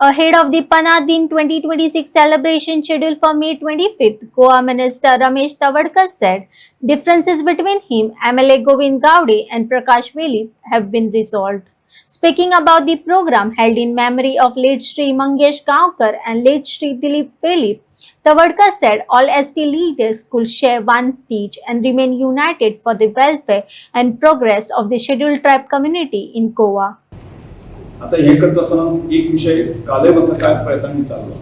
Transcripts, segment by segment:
Ahead of the Panadin 2026 celebration scheduled for May 25th, Goa Minister Ramesh Tavadkar said differences between him, MLA Govind Gowde and Prakash Velip have been resolved. Speaking about the program held in memory of late Shri Mangesh Gaonkar and late Shri Dilip Velip, Tavadkar said all ST leaders could share one stage and remain united for the welfare and progress of the scheduled tribe community in Goa. आता हे करत असताना एक विषय कालय म्हाका काय प्रसंगी चाललो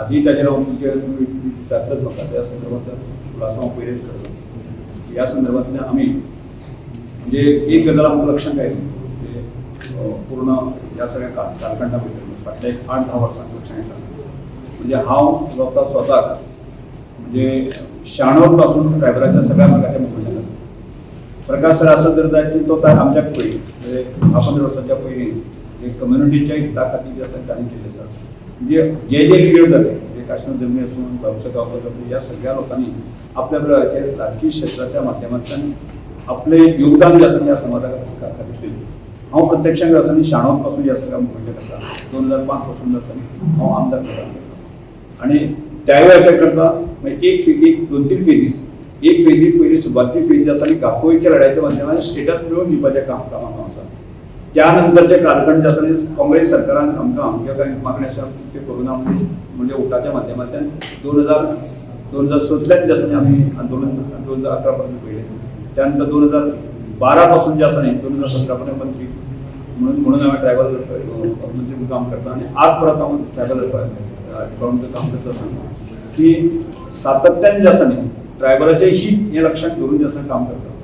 आजही ताजेर हांव तुमचे विचारतच म्हाका त्या संदर्भांत खुलासो हांव पयलेच करता ह्या संदर्भांतल्यान आमी म्हणजे एक गजाल आमकां लक्षांत आयली म्हणजे पूर्ण ह्या सगळ्या कालखंडा भितर फाटल्या 8-10 वर्सांक लक्षांत येता म्हणजे हांव स्वताक म्हणजे 96 पासून ट्रायबलाच्या सगळ्या प्रकारच्या मुखांनी आसा प्रकाश सर असं जर जायत तो आमच्याक पयलीं म्हणजे 10-15 वर्सांच्या पयलीं कम्युनिटीच्या हिता खातीर जे आसा तांणी केल्लें आसा म्हणजे जे लिडर जाले म्हणजे काश्मीर जमनी आसून बाबूसाहेब गांवकर ह्या सगळ्या लोकांनी आपल्या प्रकारचे राजकीय क्षेत्राच्या माध्यमांतल्यान आपले योगदान जे आसा ह्या समाजा खातीर दिलें हांव प्रत्यक्षान आसा 96 पासून ह्या सगळ्या मुवमेंटाक आसा 2005 पासून आसा हांव आमदार करता आनी त्या वेळाचेर करता एक 2-3 फेजीस एक फेजी पयली सुरवाती फेज आसा आनी गाकोईच्या लढायच्या माध्यमांतल्यान स्टेटस मेळोवन दिवपाचें कामाक हांव आसा त्यानंतरचे कालखंड जे आसा काँग्रेस सरकारान आमकां किंवा कांय मागणी आसा ते करून म्हणजे उठाच्या माध्यमांतल्यान 2007 जे आसा आमी आंदोलन 2011 पर्यंत पयलें त्यानंतर 2012 पासून जे आसा 2017 पर्यंत मंत्री म्हणून हांवें ट्रायबल मंत्री म्हणून काम करता आनी आज परत हांव ट्रायबल डिपार्टमेंटाचें काम करता आसतना की सातत्यान जे आसा ट्रायबलाचें हित हें लक्षांत दवरून जे आसा काम करता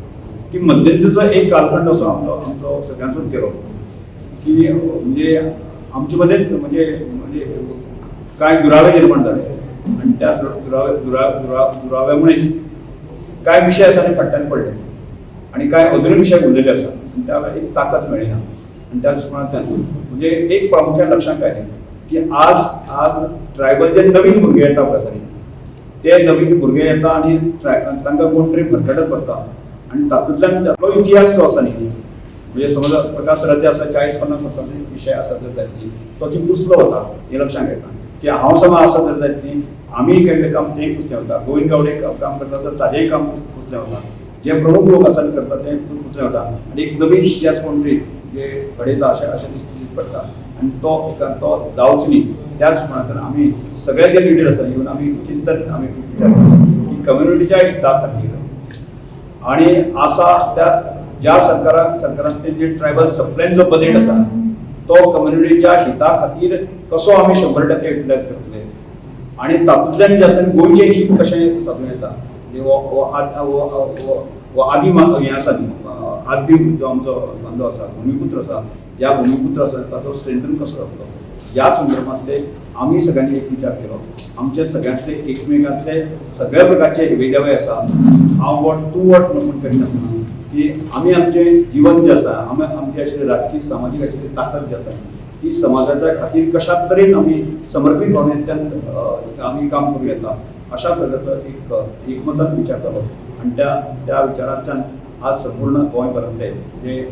की मध्यंतरीचो एक कालखंड असो आमचो सगळ्यांचोच गेलो की म्हणजे आमचे मध्येच म्हणजे काय दुरावे निर्माण झाले आणि त्या दुराव्यामुळेच काय विषय आसा ते फाटल्यान पडले आणि काय अजूनही विषय उरलेले आसा आणि त्या एक ताकद मेळना आणि त्या दृश्टिकोनांतल्यान म्हणजे एक प्रामुख्यान लक्षांत आयलें की आज ट्रायबल जे नवीन भुरगे येता पळय आसा ते नवीन भुरगे येता आनी तांकां कोण तरी भरकटत करता आणि तातूंतल्यान तो इतिहास जो आसा म्हणजे समज प्रकाश सराचे आसा 40-50 वर्सांचो विषय आसा जर जायत तो ती पुसलो वता हें लक्षांत येता की हांव समज आसा जर जायत आमी केल्लें काम तें पुसलें वता गोविंद गावडे काम करता आसतना ताजेंय काम पुसलें वता जे प्रमुख लोक आसा करता तें पुसलें वता आनी एक नवीन इतिहास कोण तरी जे घडयता अशें दिस पडटा आनी तो जावच न्ही त्याच दृश्टिकोनांतल्यान आमी सगळे जे लिडर आसा इवन आमी चिंतन आमी विचार केला की कम्युनिटीच्या हिता खातीर आणि असा त्या ज्या सरकारांतले जे ट्रायबल सप्लायन जो बजेट आसा तो कम्युनिटीच्या हिता खातीर कसो आमी 100% युटिलायज करतले आणि तातूंतल्यान जे आसा गोंयचें हित कशें साधून येता आदी हें आसा आदी जो आमचो बांदो आसा भुमिपुत्र आसा ज्या भुमिपुत्र आसा ताचो स्ट्रेंथन कसो जातलो ह्या संदर्भांतले आमी सगळ्यांनी एक विचार केलो आमचे सगळ्यांतले एकमेकांतले सगळ्या प्रकारचे वेगळे आसा हांव वट तूं वट म्हणून करिनासतना की आमी आमचें जीवन जें आसा आमची आशिल्ली राजकीय सामाजीक आशिल्ली ताकद जी आसा ती समाजाच्या खातीर कशा तरेन आमी समर्पीत भावनेंतल्यान आमी काम करूं येता अशा प्रकारचो एक एकमतान विचार जालो आनी त्या विचारांतल्यान आज संपूर्ण गोंयभरांतले जे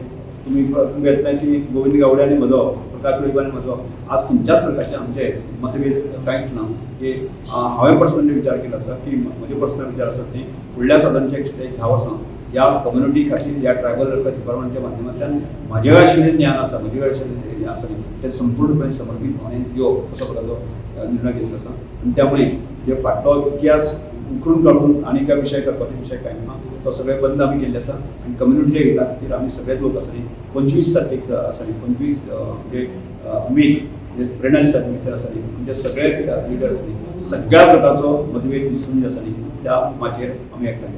तुम्ही घेतलें की गोविंद गावडे आनी म्हजो प्रकाश वेळीप आनी म्हजो आज खंयच्याच प्रकारचे आमचे मतभेद कांयच ना की हांवें पर्सनली विचार केलो आसा की म्हजे पर्सनल विचार आसात ती फुडल्या सादारणचे 10 वर्सां ह्या कम्युनिटी खातीर ह्या ट्रायबल वेलफेअर डिपार्टमेंटच्या माध्यमांतल्यान म्हजे आशिल्लें ज्ञान आसा म्हजे आशिल्लें आसा तें संपूर्णपणे समर्पीत भावनेन दिवप असो प्रकारचो निर्णय घेतलो आसा आनी त्यामुळे जे फाटलो इतिहास उखलून काडून आनी काय विशय करपाचे विशय कांय ना तो सगळे बंद आमी केल्ले आसा आनी कम्युनिटीच्या हिता खातीर आमी सगळे लोक आसा 25 तारखेक आसा 25 म्हणजे मेक प्रेरणा दिसा निमित्त आसा म्हणजे सगळे लिडर्स सगळ्या प्रकारचो मतभेद विसरून जे आसा त्या माचयेर आमी एकठांय